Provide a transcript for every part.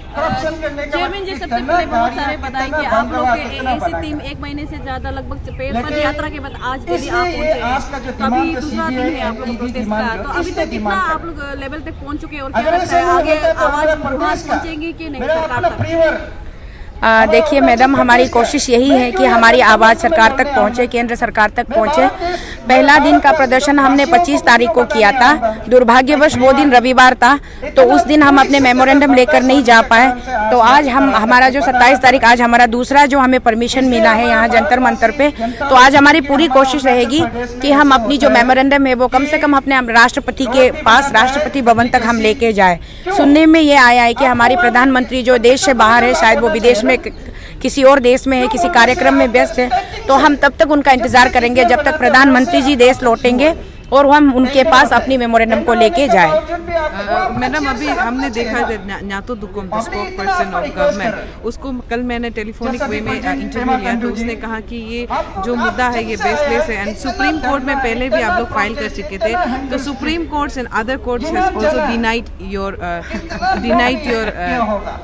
Chairman जी, सबसे पहले बहुत सारे बताएं कि आप लोग ऐसी टीम 1 महीने से ज्यादा लगभग पद यात्रा के बाद आज दिल्ली आप पहुंचे हैं, तो अभी दूसरा दिन है आप लोग प्रोटेस्ट का, तो अभी तक कितना आप लोग लेवल तक पहुंच चुके हैं और क्या लगता है आगे आवाज पहुंचेंगी कि नहीं सरकार तक? देखिए मैडम, हमारी कोशिश यही है कि हमारी आवाज़ सरकार तक पहुंचे, केंद्र सरकार तक पहुंचे। पहला दिन का प्रदर्शन हमने 25 तारीख को किया था। दुर्भाग्यवश वो दिन रविवार था, तो उस दिन हम अपने मेमोरेंडम लेकर नहीं जा पाए। तो आज हमारा जो 27 तारीख, आज हमारा दूसरा जो हमें परमिशन मिला है यहाँ जंतर मंतर पे, तो आज हमारी पूरी कोशिश रहेगी कि हम अपनी जो मेमोरेंडम है वो कम से कम अपने राष्ट्रपति के पास, राष्ट्रपति भवन तक हम लेके जाए। सुनने में ये आया है कि हमारी प्रधानमंत्री जो देश से बाहर है, शायद वो विदेश में किसी और देश में है, किसी कार्यक्रम में व्यस्त है, तो हम तब तक उनका इंतजार करेंगे जब तक प्रधानमंत्री जी देश लौटेंगे और हम उनके पास अपनी मेमोरेंडम को लेके जाए। मैडम, अभी हमने देखा Nyato Dukum spokesperson of government, उसको कल मैंने टेलीफोनिक वे में इंटरव्यू लिया, तो उसने कहा कि ये जो मुद्दा है ये बेसलेस है एंड सुप्रीम कोर्ट में पहले भी आप लोग फाइल कर चुके थे, तो supreme courts and other courts has also denied your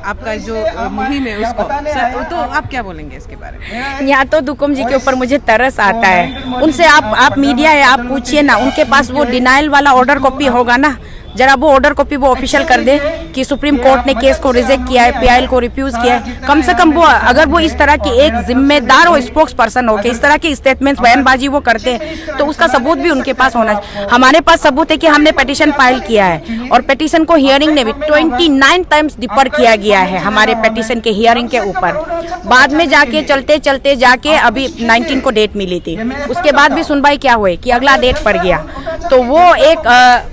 आपका जो मुहिम है उसको। तो आप क्या बोलेंगे इसके बारे में? न्यातो दुकुम जी के ऊपर मुझे तरस आता है। उनसे आप मीडिया है, आप पूछिए ना, उनके पास वो डिनाइल वाला ऑर्डर कॉपी होगा ना, जरा वो ऑर्डर कॉपी वो ऑफिशियल कर दे कि सुप्रीम कोर्ट ने केस को रिजेक्ट किया है, पीआईएल को रिफ्यूज किया है। कम से कम वो, अगर वो इस तरह की एक जिम्मेदार और स्पोक्स पर्सन होकर इस तरह की स्टेटमेंट्स, बयानबाजी वो करते हैं, तो उसका सबूत भी उनके पास होना चाहिए। हमारे पास सबूत है कि हमने पिटीशन फाइल किया है और पिटीशन को हियरिंग ने भी 29 टाइम्स डिफर किया गया है हमारे पिटीशन के हियरिंग के ऊपर। बाद में जाके चलते चलते जाके अभी 19 को डेट मिली थी, उसके बाद भी सुनवाई क्या हुई कि अगला डेट पड़ गया। तो वो एक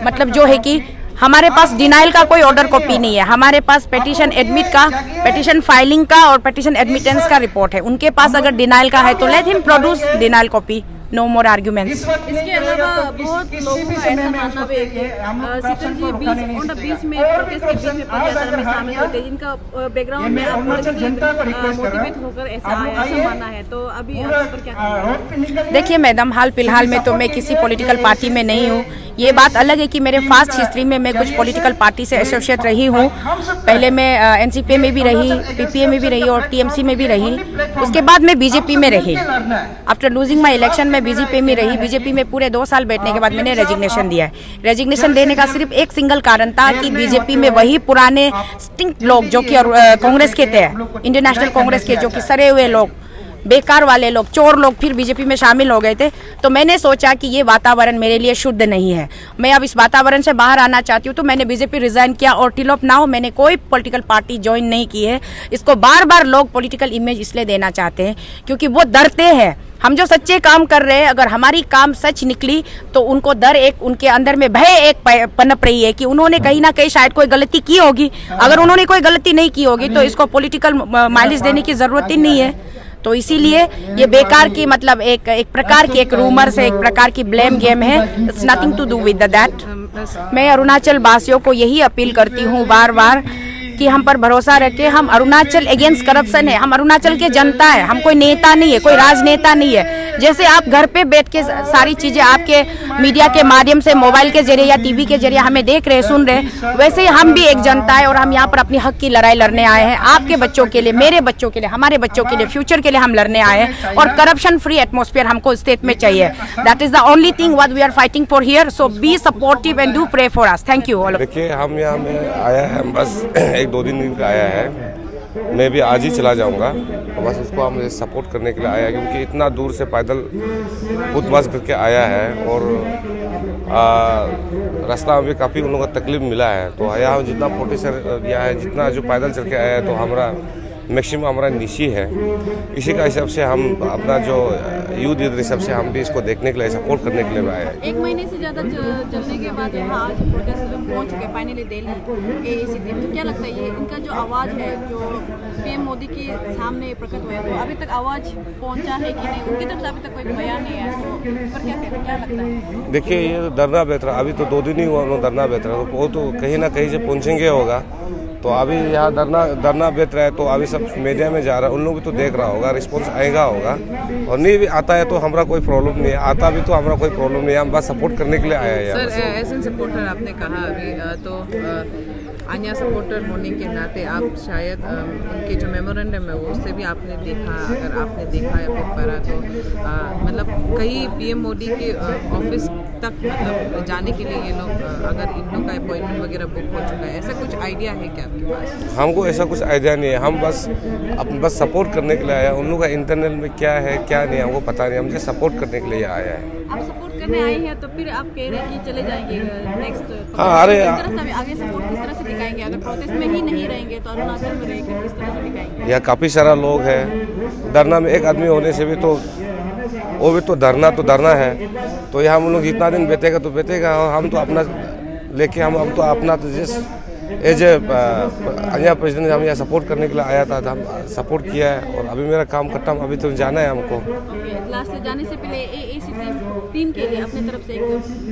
मतलब जो है कि हमारे पास डिनाइल का कोई ऑर्डर कॉपी नहीं है, हमारे पास पिटीशन एडमिट का, पिटीशन फाइलिंग का और पिटीशन एडमिटेंस का रिपोर्ट है। उनके पास अगर डिनाइल का है तो let him produce denial copy, no more arguments. इसके अलावा बहुत लोगों का ऐसा मानना है कि शीतल जी बीच में प्रोटेस्ट के बीच में पदयात्रा में शामिल होते हैं, जिनका बैकग्राउंड में मोटिवेट होकर ऐसा आया, ऐसा मानना है, तो अभी आप पर क्या कहना है? देखिए मैडम, हाल फिलहाल में तो मैं किसी पॉलिटिकल पार्टी में नहीं हूँ। ये बात अलग है कि मेरे फास्ट हिस्ट्री में मैं कुछ पॉलिटिकल पार्टी से एसोसिएट रही हूँ। पहले मैं एनसीपी में भी रही, पीपीए में भी रही और टीएमसी में भी रही। उसके बाद मैं बीजेपी में रही। आफ्टर लूजिंग माई इलेक्शन में बीजेपी में रही। बीजेपी में पूरे 2 साल बैठने के बाद मैंने रेजिग्नेशन दिया है। रेजिग्नेशन देने का सिर्फ एक सिंगल कारण था कि बीजेपी में वही पुराने स्टिंक लोग जो कि कांग्रेस के थे, इंडियन नेशनल कांग्रेस के, जो कि सरे हुए लोग, बेकार वाले लोग, चोर लोग फिर बीजेपी में शामिल हो गए थे। तो मैंने सोचा कि ये वातावरण मेरे लिए शुद्ध नहीं है, मैं अब इस वातावरण से बाहर आना चाहती हूँ। तो मैंने बीजेपी रिजाइन किया और टिल ऑफ नाउ मैंने कोई पॉलिटिकल पार्टी ज्वाइन नहीं की है। इसको बार बार लोग पॉलिटिकल इमेज इसलिए देना चाहते हैं क्योंकि वो डरते हैं। हम जो सच्चे काम कर रहे हैं, अगर हमारी काम सच निकली तो उनको डर, एक उनके अंदर में भय एक पनप रही है कि उन्होंने कहीं ना कहीं शायद कोई गलती की होगी। अगर उन्होंने कोई गलती नहीं की होगी तो इसको पॉलिटिकल माइलेज देने की जरूरत ही नहीं है। तो इसीलिए ये बेकार की, मतलब एक प्रकार की एक रूमर से, एक प्रकार की ब्लेम गेम है। It's nothing to do with that. मैं अरुणाचल वासियों को यही अपील करती हूँ बार बार कि हम पर भरोसा रखें। हम अरुणाचल अगेंस्ट करप्शन है, हम अरुणाचल के जनता है, हम कोई नेता नहीं है, कोई राजनेता नहीं है। जैसे आप घर पे बैठ के सारी चीजें आपके मीडिया के माध्यम से, मोबाइल के जरिए या टीवी के जरिए हमें देख रहे, सुन रहे, वैसे ही हम भी एक जनता है और हम यहाँ पर अपनी हक की लड़ाई लड़ने आए हैं। आपके बच्चों के लिए, मेरे बच्चों के लिए, हमारे बच्चों के लिए, फ्यूचर के लिए हम लड़ने आए हैं और करप्शन फ्री एटमॉस्फेयर हमको स्टेट में चाहिए। That is the only thing what we are fighting for here. So be supportive and do pray for us. Thank you all. देखिए, हम यहाँ में आया है, बस 1-2 दिन का आया है। मैं भी आज ही चला जाऊंगा, तो बस उसको हम सपोर्ट करने के लिए आया है क्योंकि इतना दूर से पैदल उतवास करके आया है और रास्ता में भी काफ़ी उन लोगों को तकलीफ मिला है। तो यहाँ जितना प्रोटेस्ट किया है, जितना जो पैदल चल के आया है, तो हमारा मैक्सिमम हमारा निशी है। इसी का हिसाब से हम अपना जो यूथ हिसाब से हम भी इसको देखने के लिए, सपोर्ट करने के लिए आए हैं। 1 महीने से ज़्यादा चलने के बाद यहाँ आज प्रोटेस्ट पहुँच चुके फाइनली दिल्ली एएसी। तो क्या लगता है ये इनका जो आवाज़ है, जो पीएम मोदी के सामने प्रकट हुआ है, तो अभी तक आवाज़ पहुँचा है कि नहीं? उनकी तरफ से अभी तक कोई बयान नहीं है, तो इस पर क्या कहते हैं, क्या लगता है? देखिए, ये धरना बेहतर, अभी तो 2 दिन ही हुआ धरना बेहतर, तो वो तो कहीं ना कहीं से पहुँचेंगे होगा। तो अभी यहाँ धरना बेच रहा है, तो अभी सब मीडिया में जा रहा है, उन लोग भी तो देख रहा होगा, रिस्पॉन्स आएगा होगा। और नहीं भी आता है तो हमारा कोई प्रॉब्लम नहीं है, आता भी तो हमारा कोई प्रॉब्लम नहीं है, हम बस सपोर्ट करने के लिए आया है यहाँ। सर एज एन सपोर्टर आपने कहा अभी तो आन्या सपोर्टर होने के नाते आप शायद उनके जो मेमोरेंडम है वो उससे भी आपने देखा, अगर आपने देखा या फिर पढ़ा तो मतलब कई पीएम मोदी के ऑफिस तक मतलब जाने के लिए ये लोग अगर इन लोग का अपॉइंटमेंट वगैरह बुक हो चुका है, ऐसा कुछ आइडिया है क्या आपके पास? हमको ऐसा कुछ आइडिया नहीं है, हम बस सपोर्ट करने के लिए आया। उन लोगों का इंटरनल में क्या है क्या नहीं हमको पता नहीं, हम जस्ट सपोर्ट करने के लिए आया है। आप सपोर्ट करने आए हैं तो फिर आप कह रहे हैं कि चले जाएंगे नेक्स्ट, हाँ, अरे किस तरह से आगे सपोर्ट किस तरह से दिखाएंगे? अगर प्रोटेस्ट में ही नहीं रहेंगे तो अरुणाचल में रहेंगे, किस तरह से दिखाएंगे? यहाँ काफ़ी सारा लोग हैं, धरना में एक आदमी होने से भी तो वो भी तो धरना है। तो यहाँ हम लोग जितना दिन बेतेगा तो बेतेगा, और हम तो अपना लेके हम तो अपना तो जिस एज ए अन्य प्रेसिडेंट हम यहाँ सपोर्ट करने के लिए आया था, हम सपोर्ट किया है और अभी मेरा काम खत्म, अभी तो जाना है हमको। लास्ट जाने से पहले एएसी टीम के लिए अपनी तरफ से एक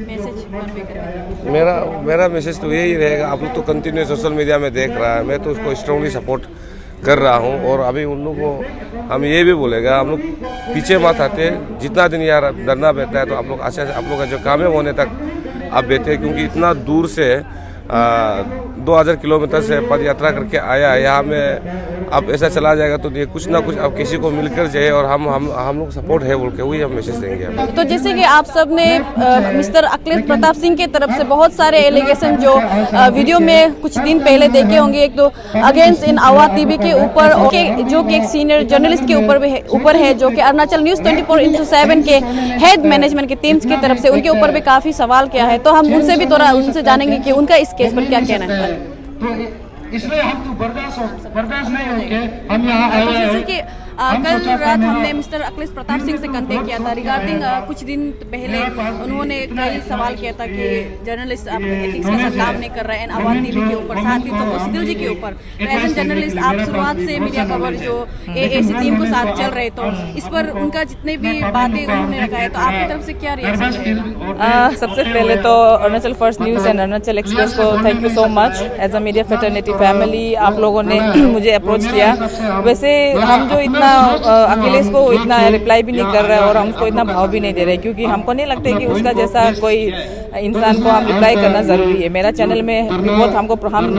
मैसेज कन्वे करें। मेरा मैसेज तो यही रहेगा, आप लोग तो कंटिन्यू सोशल मीडिया में देख रहा है, मैं तो उसको स्ट्रांगली सपोर्ट कर रहा हूँ। और अभी उन लोगों को हम ये भी बोलेगा, हम लोग पीछे मत आते, जितना दिन यार धरना बैठता है तो आप लोग अच्छा से आप लोग का जो काम है होने तक आप बैठे, क्योंकि इतना दूर से 2000 किलोमीटर से पद यात्रा करके आया है यहाँ में। अब ऐसा चला जाएगा तो ये कुछ ना कुछ अब किसी को मिलकर जाए, और हम लोग सपोर्ट है बोल के वही हम मैसेज देंगे। तो जैसे कि आप सब ने मिस्टर अखिलेश प्रताप सिंह के तरफ से बहुत सारे एलिगेशन जो वीडियो में कुछ दिन पहले देखे होंगे, एक तो अगेंस्ट इन आवाज टीवी के ऊपर, जो कि एक सीनियर जर्नलिस्ट के ऊपर है जो कि अरुणाचल न्यूज 24/7 के हेड मैनेजमेंट के टीम्स की तरफ से उनके ऊपर भी काफी सवाल किया है। तो हम उनसे भी थोड़ा उनसे जानेंगे कि उनका इस केस पर क्या कहना है। इसलिए हम तो बर्दाश्त नहीं होके हम यहाँ आए हैं। जैसे कि कल रात हमने मिस्टर अखिलेश प्रताप सिंह से कांटेक्ट किया था रिगार्डिंग कुछ दिन पहले उन्होंने कई सवाल किया था कि जर्नलिस्ट आप एथिक्स के साथ काम नहीं कर रहे हैं आवाज टीवी के ऊपर, साथ ही तो सिद्धू जी के ऊपर। तो एज एन जर्नलिस्ट आप शुरुआत से मीडिया कवर जो एएसी टीम को साथ चल रहे, तो इस पर उनका जितने भी बातें उन्होंने रखा है, तो आपकी तरफ से क्या रिएक्शन है? सबसे पहले तो Arunachal first news and Arunachal express को thank you so much. As a media fraternity family आप लोगों ने मुझे अप्रोच किया। वैसे हम जो इतना अखिलेश को इतना रिप्लाई भी नहीं कर रहे और हम उसको इतना भाव भी नहीं दे रहे, क्योंकि हमको नहीं लगता कि उसका जैसा कोई इंसान को हम रिप्लाई करना ज़रूरी है। मेरा चैनल में भी बहुत हम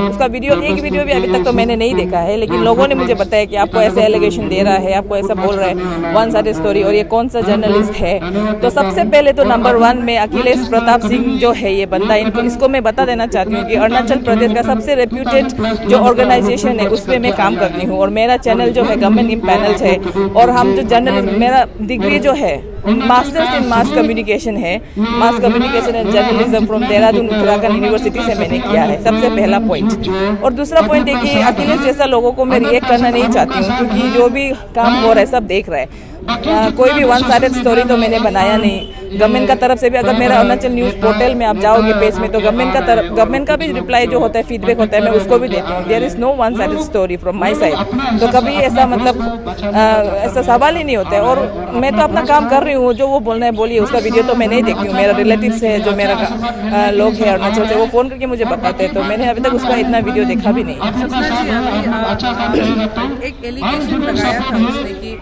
उसका एक वीडियो भी अभी तक तो मैंने नहीं देखा है, लेकिन लोगों ने मुझे बताया कि आपको ऐसे एलिगेशन दे रहा है, आपको ऐसा बोल रहा है, वन साइडेड स्टोरी, और ये कौन सा जर्नलिस्ट है। तो सबसे पहले तो नंबर 1 में अखिलेश प्रताप सिंह जो है ये बंदा, इसको मैं बता देना चाहती हूँ कि अरुणाचल प्रदेश का सबसे रेप्यूटेड जो ऑर्गेनाइजेशन है उसमें मैं काम करती हूँ, और मेरा चैनल जो है गवर्नमेंट इम्पैनल्स है, और हम जो जर्नलिस्ट, मेरा डिग्री जो है मास्टर्स इन मास कम्युनिकेशन है, mass communication and journalism from Dehradun Uttarakhand university से मैंने किया है। सबसे पहला पॉइंट। और दूसरा पॉइंट है कि अखिलेश जैसा लोगों को मैं रिएक्ट करना नहीं चाहती हूँ, क्योंकि जो भी काम हो रहा है सब देख रहा है। कोई भी वन साइडेड स्टोरी तो मैंने बनाया नहीं। गवर्नमेंट का तरफ से भी, अगर मेरा अरुणाचल न्यूज़ पोर्टल में आप जाओगे पेज में, तो गवर्नमेंट का भी रिप्लाई जो होता है, फीडबैक होता है, मैं उसको भी देती हूँ। There is no one sided story from my side. तो कभी ऐसा ऐसा सवाल ही नहीं होता है। और मैं तो अपना काम कर रही हूँ, जो वो बोलना है बोलिए। उसका वीडियो तो मैं नहीं देखती हूँ। मेरा रिलेटिव्स है जो मेरा लोग है अरुणाचल से, वो फ़ोन करके मुझे बताते हैं, तो मैंने अभी तक उसका इतना वीडियो देखा भी नहीं। एक एलिगेशन लगाया था उसने कि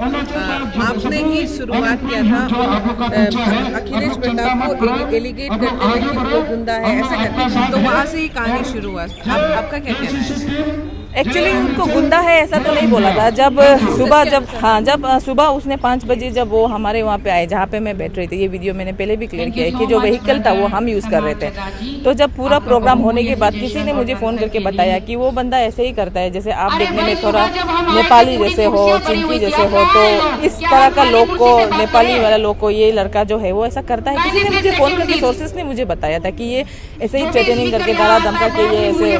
आपने ही शुरुआत किया था अखिलेश प्रताप को एलिगेट करते हुए कि वो गुंडा है, ऐसा करके, तो वहाँ से ही कहानी शुरू हुआ। आपका क्या कहना है? एक्चुअली उनको गुंडा है ऐसा तो नहीं बोला था। जब सुबह उसने 5 बजे जब वो हमारे वहाँ पे आए जहाँ पे मैं बैठ रही थी, ये वीडियो मैंने पहले भी क्लियर किया है कि जो व्हीकल था वो हम यूज़ कर रहे थे। तो जब पूरा प्रोग्राम होने के बाद किसी ने मुझे फ़ोन करके बताया कि वो बंदा ऐसे ही करता है, जैसे आप देखने में थोड़ा नेपाली जैसे हो, चिंकी जैसे हो, तो इस तरह का लोग को, नेपाली वाला लोग को ये लड़का जो है वो ऐसा करता है। किसी ने मुझे फ़ोन करके, सोर्सेस ने मुझे बताया था कि ये ऐसे ही थ्रेटनिंग करके डरा धमका के ये ऐसे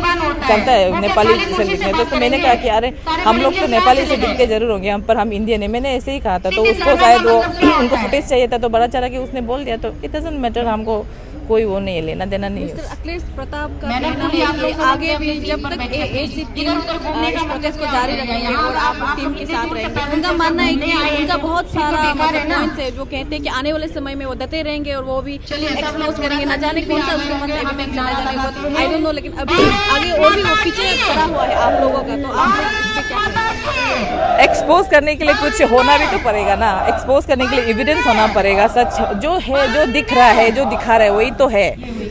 करता है नेपाली से। तो मैंने कहा कि अरे हम लोग तो नेपाली से दिखते जरूर होंगे, हम पर हम इंडियन है। मैंने ऐसे ही कहा था। तो उसको शायद वो उनको फुटेज चाहिए था, तो बड़ा चला कि उसने बोल दिया। तो इट डजंट मैटर, हमको कोई वो नहीं है, लेना देना नहीं है। मिस्टर अखिलेश प्रताप का कहना है कि आगे भी जब तक एसी टीम इस प्रोटेस्ट को जारी रखेंगे और आप टीम के साथ रहेंगे। उनका मानना है कि उनका बहुत सारा मतलब पॉइंट्स है जो कहते हैं कि आने वाले समय में वो डटे रहेंगे और वो भी एक्सपोज करेंगे। न जाने कौन सा उसके मन से एविडेंस चला जाने आई डोंट नो, लेकिन अभी आगे और भी वो पीछे पड़ा हुआ है आप लोगों का, तो आप लोग इस पे क्या करेंगे? एक्सपोज करने के लिए कुछ होना भी तो पड़ेगा ना, एक्सपोज करने के लिए एविडेंस होना पड़ेगा। सच जो है, जो दिख रहा है, जो दिखा रहा है वही तो है।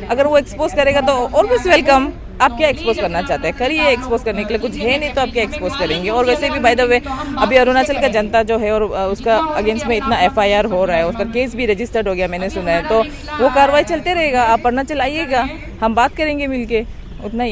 अगर वो एक्सपोज करेगा तो ऑलवेज वेलकम। आप क्या एक्सपोज करना चाहते हैं, करिए। एक्सपोज करने के लिए कुछ है नहीं तो आप क्या एक्सपोज करेंगे। और वैसे भी बाय द वे अभी अरुणाचल का जनता जो है और उसका अगेंस्ट में इतना FIR हो रहा है, उसका केस भी रजिस्टर्ड हो गया मैंने सुना है, तो वो कार्रवाई चलते रहेगा। आप अरुणाचल आइएगा, हम बात करेंगे मिलके, उतना ही।